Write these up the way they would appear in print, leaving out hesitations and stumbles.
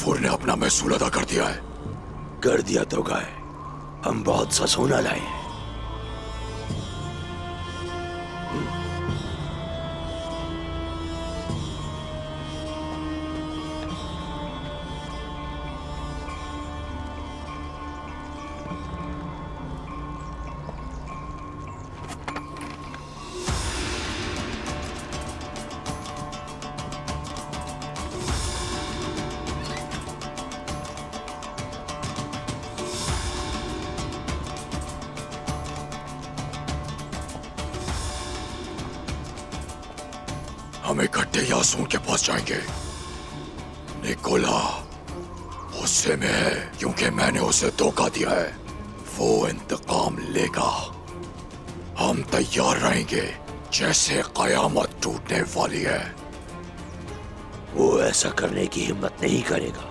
गफूर ने अपना महसूल अदा कर दिया है। कर दिया तो गाय, हम बहुत सा सोना लाए हैं। हम इकट्ठे यासून के पास जाएंगे। निकोला गुस्से में है क्योंकि मैंने उसे धोखा दिया है। वो इंतकाम लेगा। हम तैयार रहेंगे जैसे कयामत टूटने वाली है। वो ऐसा करने की हिम्मत नहीं करेगा।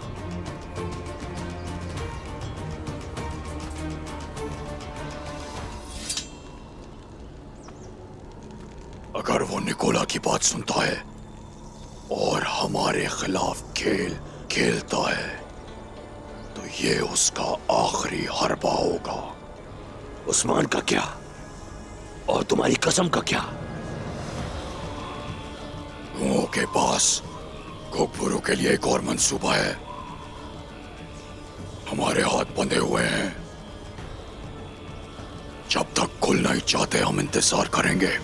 अगर वो निकोला की बात सुनता है और हमारे खिलाफ खेल खेलता है तो ये उसका आखिरी हरबा होगा। उस्मान का क्या और तुम्हारी कसम का क्या? लोगों के पास गोकपुरों के लिए एक और मंसूबा है। हमारे हाथ बंधे हुए हैं। जब तक खुल नहीं चाहते हम इंतजार करेंगे।